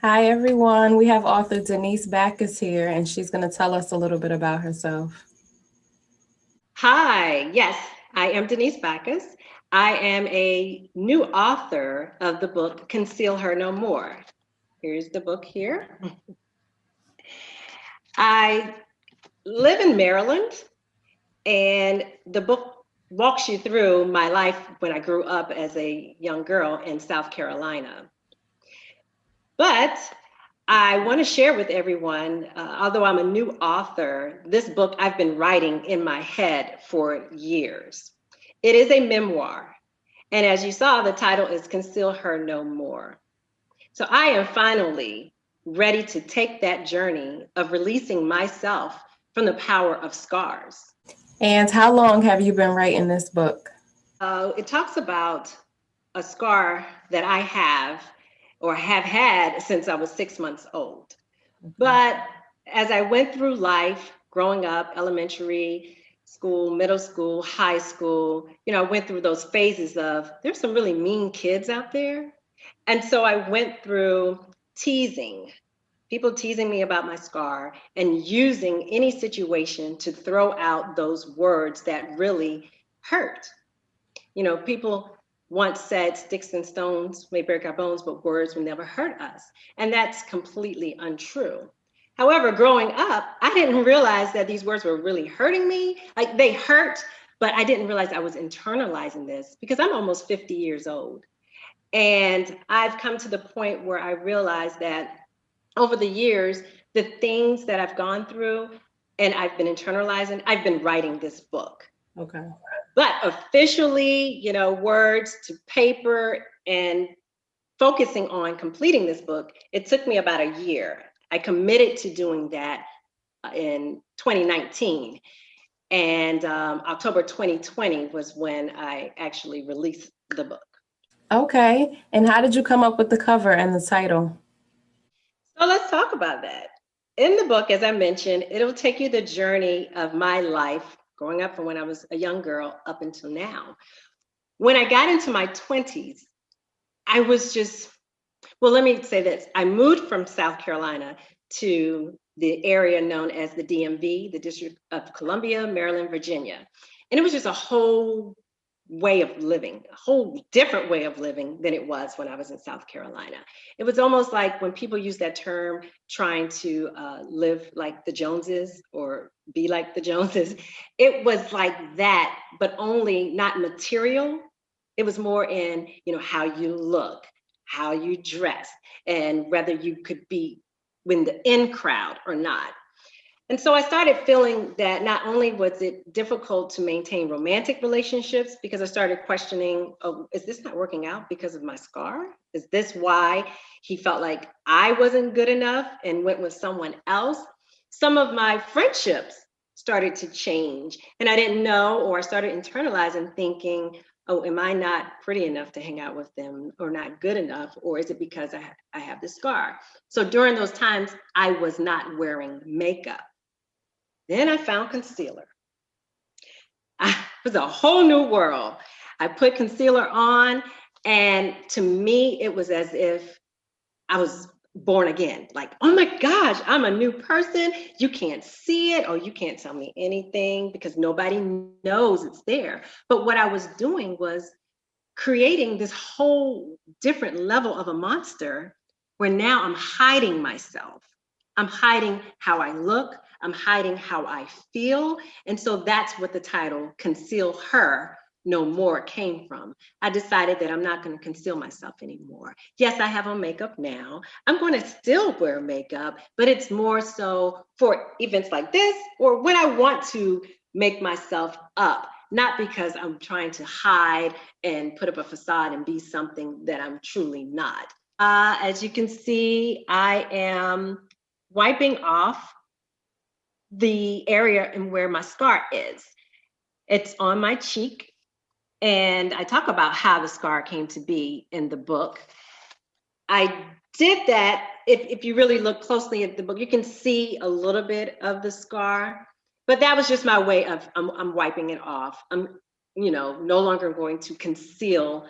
Hi, everyone. We have author Denise Backus here, and she's going to tell us a little bit about herself. Hi, yes, I am Denise Backus. I am a new author of the book Conceal Her No More. Here's the book here. I live in Maryland, and the book walks you through my life when I grew up as a young girl in South Carolina. But I want to share with everyone, although I'm a new author, this book I've been writing in my head for years. It is a memoir. And as you saw, the title is Conceal Her No More. So I am finally ready to take that journey of releasing myself from the power of scars. And how long have you been writing this book? It talks about a scar that I have or have had since I was 6 months old. But as I went through life, growing up, elementary school, middle school, high school, I went through those phases of there's some really mean kids out there. And so I went through teasing, people teasing me about my scar and using any situation to throw out those words that really hurt. People once said sticks and stones may break our bones, but words will never hurt us. And that's completely untrue. However, growing up, I didn't realize that these words were really hurting me. Like they hurt, but I didn't realize I was internalizing this because I'm almost 50 years old. And I've come to the point where I realized that over the years, the things that I've gone through and I've been internalizing, I've been writing this book. Okay. But officially, words to paper and focusing on completing this book, it took me about a year. I committed to doing that in 2019. And October 2020 was when I actually released the book. Okay. And how did you come up with the cover and the title? So let's talk about that. In the book, as I mentioned, it'll take you the journey of my life growing up from when I was a young girl up until now. When I got into my 20s, I was just, well, let me say this. I moved from South Carolina to the area known as the DMV, the District of Columbia, Maryland, Virginia. And it was just a whole way of living, a whole different way of living than it was when I was in South Carolina. It was almost like when people use that term, trying to live like the Joneses or be like the Joneses, it was like that, but only not material. It was more in, how you look, how you dress, and whether you could be in the in crowd or not. And so I started feeling that not only was it difficult to maintain romantic relationships, because I started questioning, oh, is this not working out because of my scar? Is this why he felt like I wasn't good enough and went with someone else? Some of my friendships started to change, and I didn't know, or I started internalizing thinking, oh, am I not pretty enough to hang out with them, or not good enough? Or is it because I have this scar? So during those times, I was not wearing makeup. Then I found concealer. It was a whole new world. I put concealer on, and to me, it was as if I was born again. Like, oh my gosh, I'm a new person. You can't see it, or you can't tell me anything because nobody knows it's there. But what I was doing was creating this whole different level of a monster where now I'm hiding myself. I'm hiding how I look. I'm hiding how I feel. And so that's what the title Conceal Her No More came from. I decided that I'm not going to conceal myself anymore. Yes, I have on makeup now. I'm going to still wear makeup, but it's more so for events like this or when I want to make myself up, not because I'm trying to hide and put up a facade and be something that I'm truly not. As you can see, I am wiping off the area and where my scar is. It's on my cheek. And I talk about how the scar came to be in the book. I did that. If you really look closely at the book, you can see a little bit of the scar, but that was just my way of I'm wiping it off. I'm, no longer going to conceal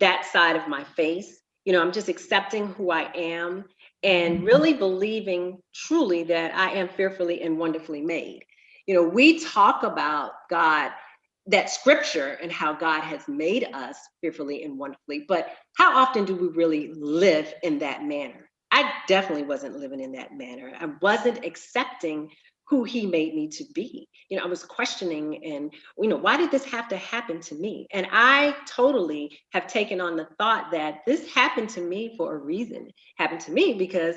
that side of my face. I'm just accepting who I am and really believing truly that I am fearfully and wonderfully made. We talk about God, that scripture, and how God has made us fearfully and wonderfully, but how often do we really live in that manner? I definitely wasn't living in that manner. I wasn't accepting who he made me to be. I was questioning, and why did this have to happen to me? And I totally have taken on the thought that this happened to me for a reason. It happened to me because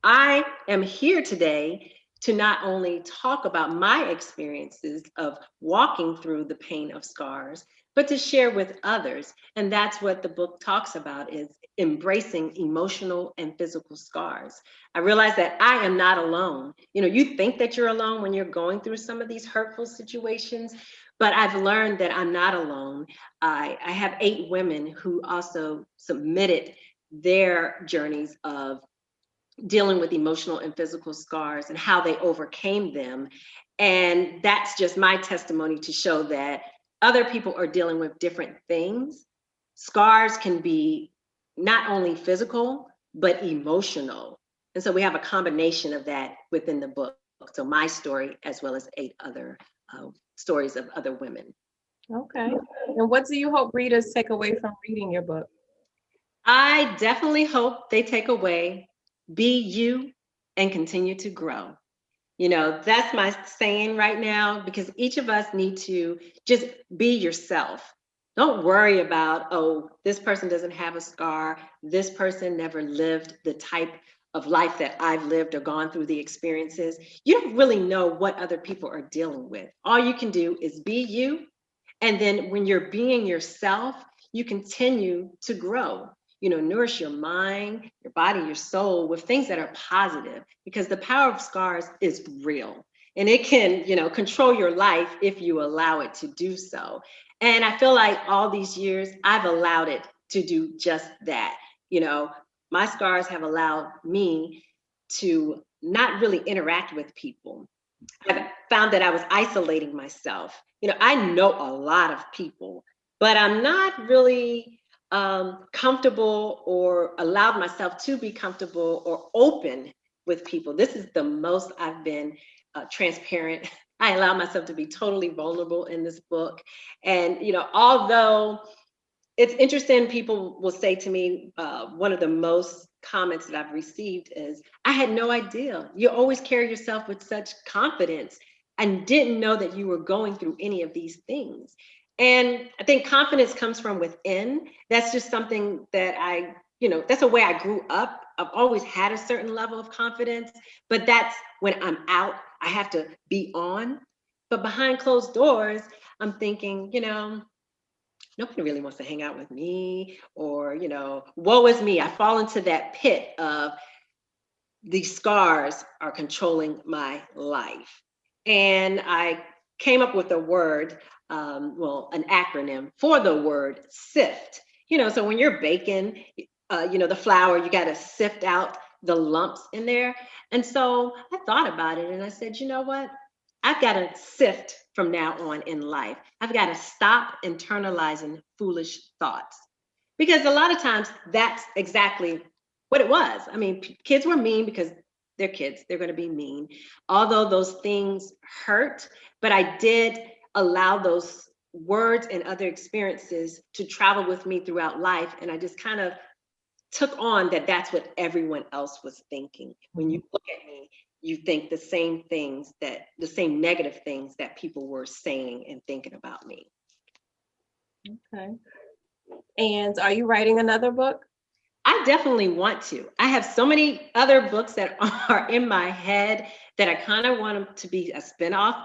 I am here today to not only talk about my experiences of walking through the pain of scars, but to share with others. And that's what the book talks about, is embracing emotional and physical scars. I realize that I am not alone. You think that you're alone when you're going through some of these hurtful situations, but I've learned that I'm not alone. I have 8 women who also submitted their journeys of dealing with emotional and physical scars and how they overcame them. And that's just my testimony to show that other people are dealing with different things. Scars can be not only physical, but emotional. And so we have a combination of that within the book. So my story, as well as 8 other stories of other women. Okay. And what do you hope readers take away from reading your book? I definitely hope they take away, be you and continue to grow. That's my saying right now, because each of us need to just be yourself. Don't worry about, oh, this person doesn't have a scar. This person never lived the type of life that I've lived or gone through the experiences. You don't really know what other people are dealing with. All you can do is be you. And then when you're being yourself, you continue to grow. Nourish your mind, your body, your soul with things that are positive, because the power of scars is real and it can, control your life if you allow it to do so. And I feel like all these years I've allowed it to do just that. My scars have allowed me to not really interact with people. I found that I was isolating myself. I know a lot of people, but I'm not really comfortable or allowed myself to be comfortable or open with people. This is the most I've been transparent. I allow myself to be totally vulnerable in this book. And, although it's interesting, people will say to me, one of the most comments that I've received is, I had no idea. You always carry yourself with such confidence and didn't know that you were going through any of these things. And I think confidence comes from within. That's just something that that's the way I grew up. I've always had a certain level of confidence, but that's when I'm out, I have to be on. But behind closed doors, I'm thinking, nobody really wants to hang out with me, or, woe is me. I fall into that pit of these scars are controlling my life. And I came up with a word, an acronym for the word sift. So when you're baking, the flour, you got to sift out the lumps in there. And so I thought about it and I said, you know what? I've got to sift from now on in life. I've got to stop internalizing foolish thoughts. Because a lot of times that's exactly what it was. I mean, kids were mean because they're kids, they're going to be mean. Although those things hurt, but I did allow those words and other experiences to travel with me throughout life. And I just kind of took on that that's what everyone else was thinking. When you look at me, you think the same things, that the same negative things that people were saying and thinking about me. Okay. And are you writing another book? I definitely want to. I have so many other books that are in my head that I kind of want them to be a spinoff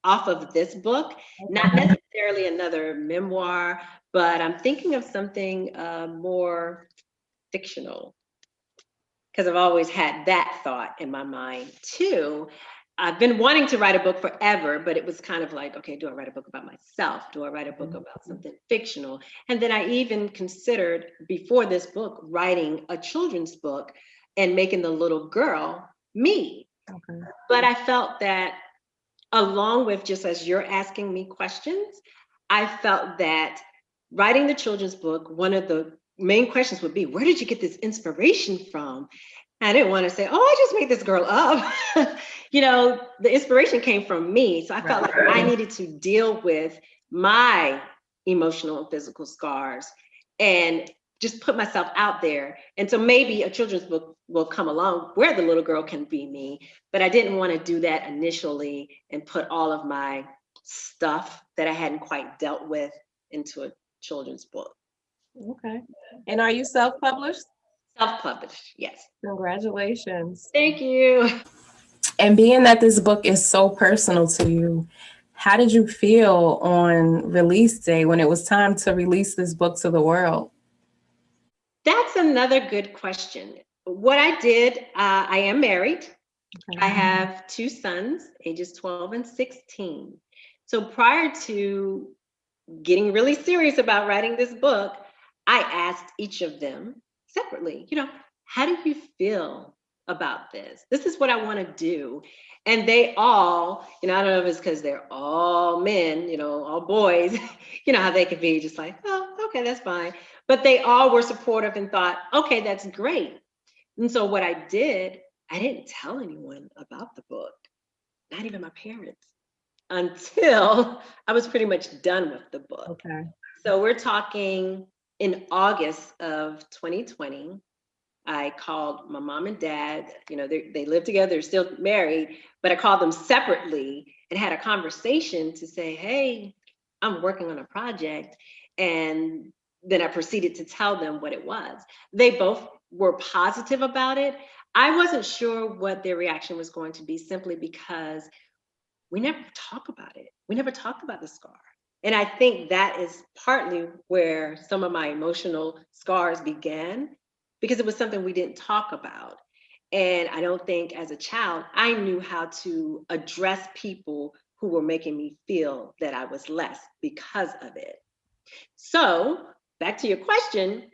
off of this book. Not necessarily another memoir, but I'm thinking of something more fictional, because I've always had that thought in my mind too. I've been wanting to write a book forever, but it was kind of like, okay, do I write a book about myself? Do I write a book about something fictional? And then I even considered, before this book, writing a children's book and making the little girl me. Okay. But I felt that, along with, just as you're asking me questions, I felt that writing the children's book, one of the main questions would be, where did you get this inspiration from? I didn't want to say, oh, I just made this girl up. The inspiration came from me. So I felt like I needed to deal with my emotional and physical scars and just put myself out there. And so maybe a children's book will come along where the little girl can be me, but I didn't want to do that initially and put all of my stuff that I hadn't quite dealt with into a children's book. Okay. And are you self-published? Self-published, yes. Congratulations. Thank you. And being that this book is so personal to you, how did you feel on release day when it was time to release this book to the world? That's another good question. What I did, I am married. Okay. I have two sons, ages 12 and 16. So prior to getting really serious about writing this book, I asked each of them separately, how do you feel about this? This is what I want to do. And they all, I don't know if it's because they're all men, all boys, how they could be just like, oh, okay, that's fine. But they all were supportive and thought, okay, that's great. And so what I did, I didn't tell anyone about the book, not even my parents, until I was pretty much done with the book. Okay. So we're talking in August of 2020. I called my mom and dad, they live together, they're still married, but I called them separately and had a conversation to say, hey, I'm working on a project. And then I proceeded to tell them what it was. They both were positive about it. I wasn't sure what their reaction was going to be, simply because we never talk about it. We never talked about the scar. And I think that is partly where some of my emotional scars began, because it was something we didn't talk about. And I don't think as a child, I knew how to address people who were making me feel that I was less because of it. So back to your question,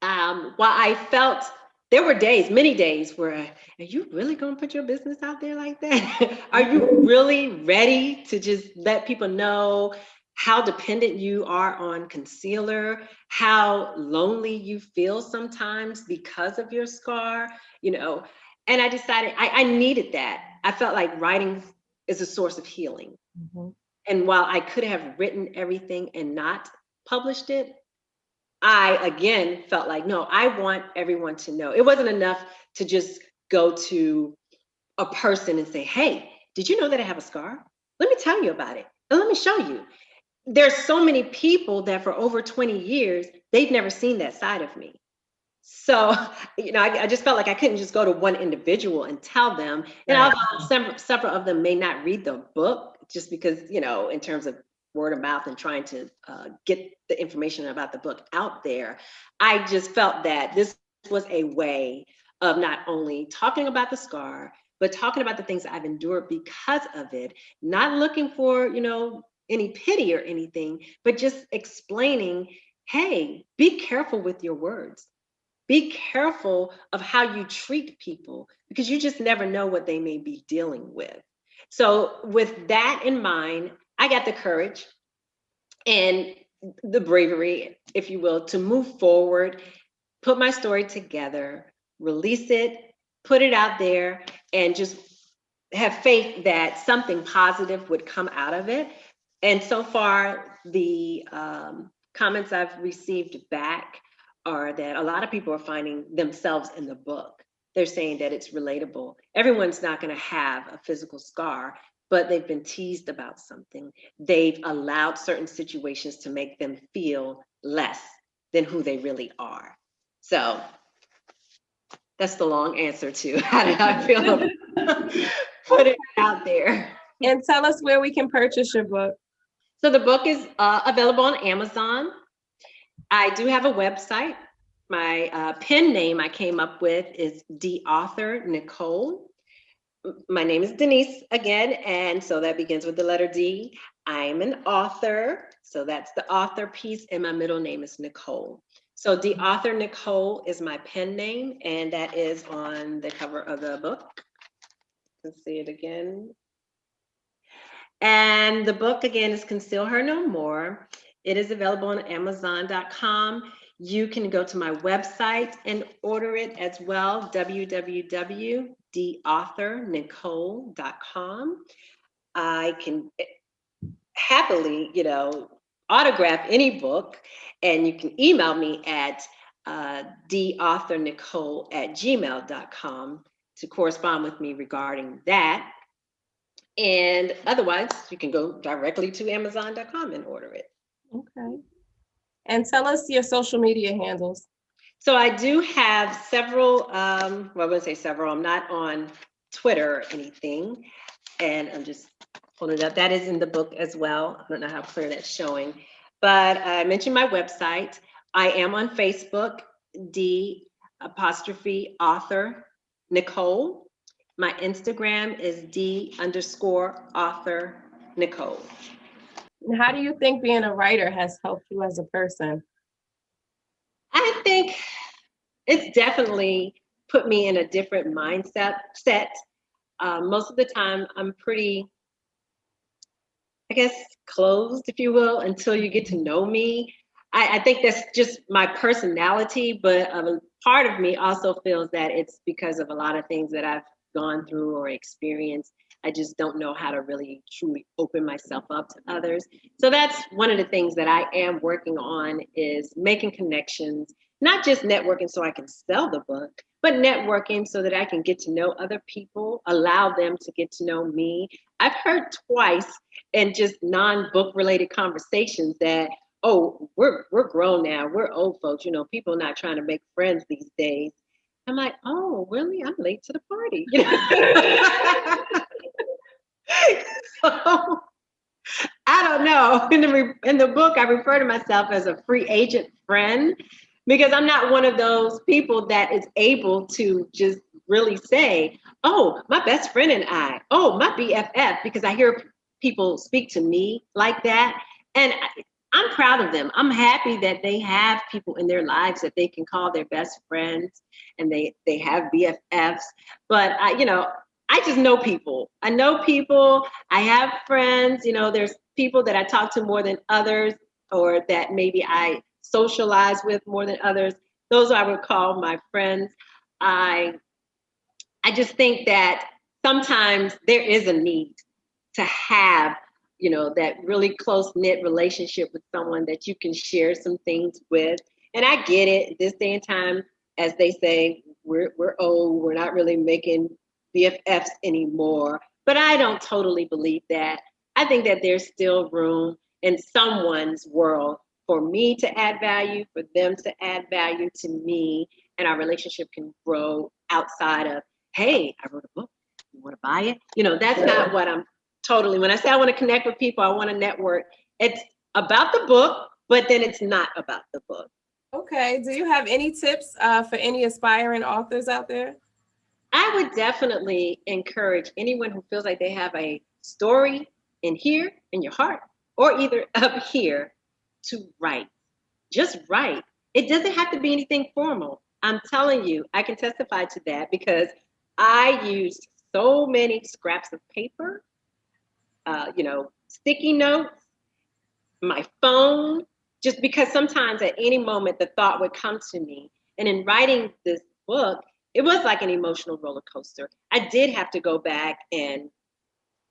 while I felt there were days, many days, where, are you really going to put your business out there like that? Are you really ready to just let people know how dependent you are on concealer, how lonely you feel sometimes because of your scar, And I decided I needed that. I felt like writing is a source of healing. Mm-hmm. And while I could have written everything and not published it, I again felt like, no, I want everyone to know. It wasn't enough to just go to a person and say, hey, did you know that I have a scar? Let me tell you about it. And let me show you. There's so many people that for over 20 years, they've never seen that side of me. So, I just felt like I couldn't just go to one individual and tell them. And although several of them may not read the book, just because, in terms of word of mouth and trying to get the information about the book out there, I just felt that this was a way of not only talking about the scar, but talking about the things that I've endured because of it, not looking for, any pity or anything, but just explaining, hey, be careful with your words. Be careful of how you treat people, because you just never know what they may be dealing with. So with that in mind, I got the courage and the bravery, if you will, to move forward, put my story together, release it, put it out there, and just have faith that something positive would come out of it. And so far, the comments I've received back are that a lot of people are finding themselves in the book. They're saying that it's relatable. Everyone's not going to have a physical scar, but they've been teased about something. They've allowed certain situations to make them feel less than who they really are. So that's the long answer to how did I feel put it out there. And tell us where we can purchase your book. So the book is available on Amazon. I do have a website. My pen name I came up with is The Author Nicole. My name is Denise again, and so that begins with the letter D. I am an author, so that's the author piece, and my middle name is Nicole. So The Author Nicole is my pen name, and that is on the cover of the book. Let's see it again. And the book again is Conceal Her No More. It is available on Amazon.com. You can go to my website and order it as well, www.theauthornicole.com. I can happily, autograph any book, and you can email me at theauthornicole@gmail.com to correspond with me regarding that. And otherwise, you can go directly to Amazon.com and order it. Okay. And tell us your social media handles. So I do have several, well, I wouldn't say several, I'm not on Twitter or anything. And I'm just pulling it up. That is in the book as well. I don't know how clear that's showing. But I mentioned my website. I am on Facebook, D''author Nicole. My Instagram is D_author Nicole. How do you think being a writer has helped you as a person? I think it's definitely put me in a different mindset. Most of the time, I'm pretty, I guess, closed, if you will, until you get to know me. I think that's just my personality, but part of me also feels that it's because of a lot of things that I've gone through or experienced. I just don't know how to really truly open myself up to others. So that's one of the things that I am working on, is making connections, not just networking so I can sell the book, but networking so that I can get to know other people, allow them to get to know me. I've heard twice in just non-book related conversations that, oh, we're grown now, we're old folks, people are not trying to make friends these days. I'm like, oh, really? I'm late to the party. So I don't know. In the book, I refer to myself as a free agent friend, because I'm not one of those people that is able to just really say, oh, my best friend and I, oh, my BFF, because I hear people speak to me like that. And I'm proud of them. I'm happy that they have people in their lives that they can call their best friends, and they have BFFs. But I just know people. I know people. I have friends. There's people that I talk to more than others, or that maybe I socialize with more than others. Those I would call my friends. I just think that sometimes there is a need to have, that really close knit relationship with someone that you can share some things with. And I get it. This day and time, as they say, we're old. We're not really making BFFs anymore. But I don't totally believe that. I think that there's still room in someone's world for me to add value, for them to add value to me, and our relationship can grow outside of, hey, I wrote a book. You want to buy it? That's not what I'm totally. When I say I want to connect with people, I want to network. It's about the book, but then it's not about the book. Okay. Do you have any tips for any aspiring authors out there? I would definitely encourage anyone who feels like they have a story in here, in your heart, or either up here, to write. Just write. It doesn't have to be anything formal. I'm telling you, I can testify to that, because I used so many scraps of paper, sticky notes, my phone, just because sometimes at any moment the thought would come to me. And in writing this book, it was like an emotional roller coaster. I did have to go back and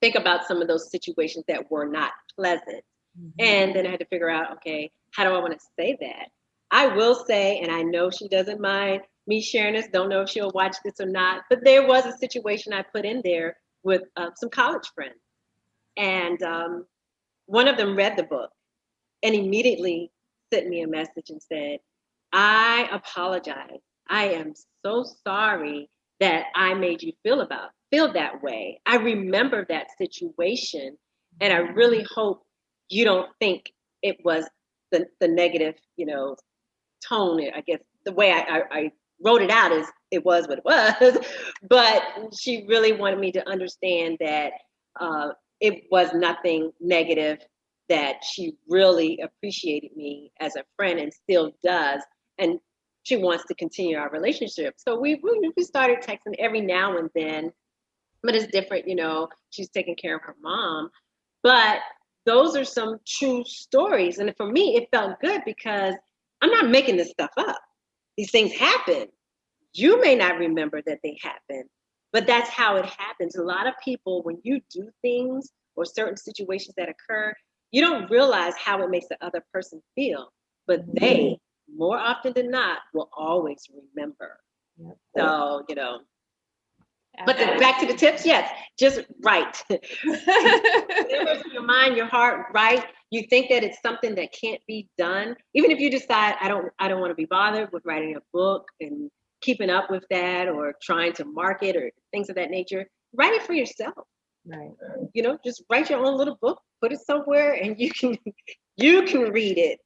think about some of those situations that were not pleasant. Mm-hmm. And then I had to figure out, okay, how do I want to say that? I will say, and I know she doesn't mind me sharing this, don't know if she'll watch this or not, but there was a situation I put in there with some college friends. And one of them read the book and immediately sent me a message and said, I apologize. I am so sorry that I made you feel that way. I remember that situation, and I really hope you don't think it was the negative, tone. I guess the way I wrote it out is it was what it was, but she really wanted me to understand that it was nothing negative, that she really appreciated me as a friend and still does. And she wants to continue our relationship. So we started texting every now and then, but it's different, she's taking care of her mom. But those are some true stories. And for me, it felt good because I'm not making this stuff up. These things happen. You may not remember that they happen, but that's how it happens. A lot of people, when you do things or certain situations that occur, you don't realize how it makes the other person feel, but they, more often than not, will always remember. Yep. So, but back to the tips, yes, just write. Whatever's in your mind, your heart, write. You think that it's something that can't be done, even if you decide I don't want to be bothered with writing a book and keeping up with that or trying to market or things of that nature. Write it for yourself. Right. Just write your own little book, put it somewhere, and you can read it.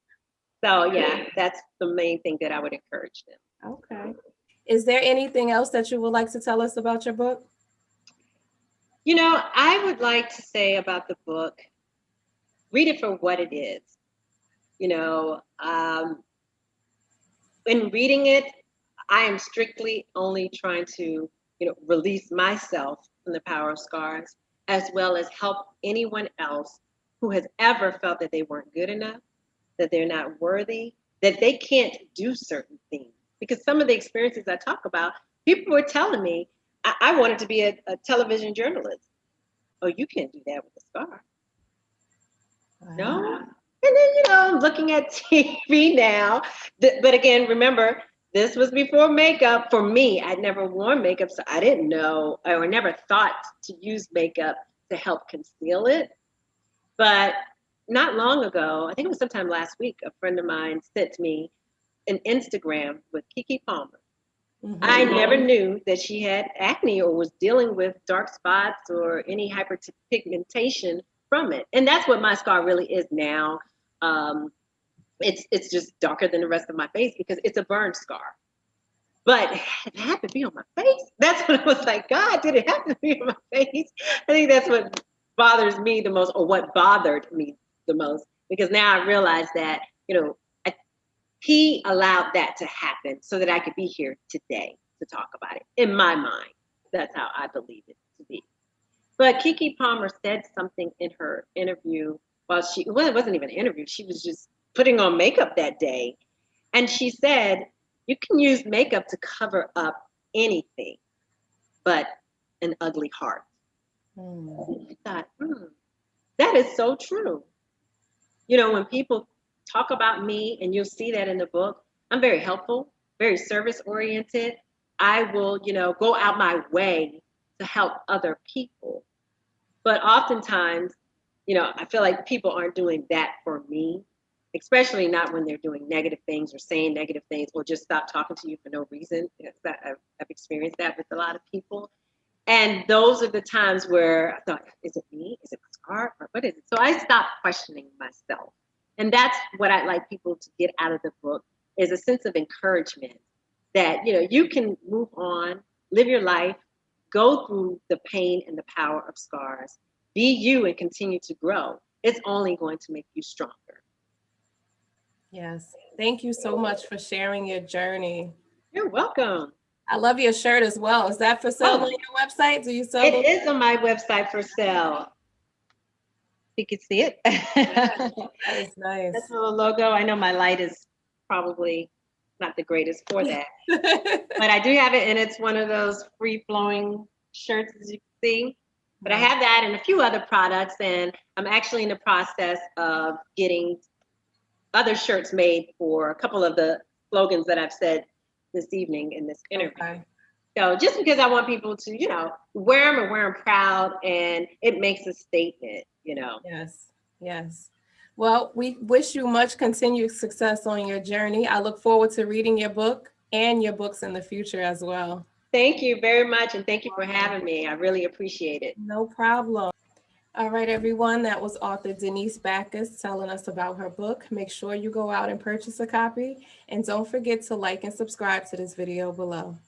So yeah, that's the main thing that I would encourage them. Okay. Is there anything else that you would like to tell us about your book? I would like to say about the book, read it for what it is. In reading it, I am strictly only trying to, release myself from the power of scars, as well as help anyone else who has ever felt that they weren't good enough, that they're not worthy, that they can't do certain things. Because some of the experiences I talk about, people were telling me, I wanted to be a television journalist. Oh, you can't do that with a scar. Wow. No. And then, I'm looking at TV now. But again, remember, this was before makeup. For me, I'd never worn makeup, so I didn't know or never thought to use makeup to help conceal it. But not long ago, I think it was sometime last week, a friend of mine sent me an Instagram with Keke Palmer. Mm-hmm. I never knew that she had acne or was dealing with dark spots or any hyperpigmentation from it. And that's what my scar really is now. It's just darker than the rest of my face because it's a burn scar. But it had to be on my face. That's what it was like. God, did it have to be on my face? I think that's what bothers me the most, or what bothered me the most, because now I realize that, he allowed that to happen so that I could be here today to talk about it. In my mind, that's how I believe it to be. But Keke Palmer said something in her interview it wasn't even an interview. She was just putting on makeup that day. And she said, you can use makeup to cover up anything but an ugly heart. I thought, that is so true. When people talk about me, and you'll see that in the book, I'm very helpful, very service oriented. I will, go out my way to help other people. But oftentimes, I feel like people aren't doing that for me, especially not when they're doing negative things or saying negative things or just stop talking to you for no reason. I've experienced that with a lot of people. And those are the times where I thought, is it me? Is it my scar? Or what is it? So I stopped questioning myself. And that's what I'd like people to get out of the book, is a sense of encouragement that, you can move on, live your life, go through the pain and the power of scars, be you and continue to grow. It's only going to make you stronger. Yes. Thank you so much for sharing your journey. You're welcome. I love your shirt as well. Is that for sale on your website? Do you sell it? It is on my website for sale. You can see it. That is nice. That's a little logo. I know my light is probably not the greatest for that. But I do have it, and it's one of those free-flowing shirts, as you can see. But I have that and a few other products, and I'm actually in the process of getting other shirts made for a couple of the slogans that I've said this evening in this interview. Okay. So just because I want people to, wear them and wear them proud, and it makes a statement, Yes, yes. Well, we wish you much continued success on your journey. I look forward to reading your book and your books in the future as well. Thank you very much, and thank you for having me. I really appreciate it. No problem. All right, everyone, that was author Denise Backus telling us about her book. Make sure you go out and purchase a copy, and don't forget to like and subscribe to this video below.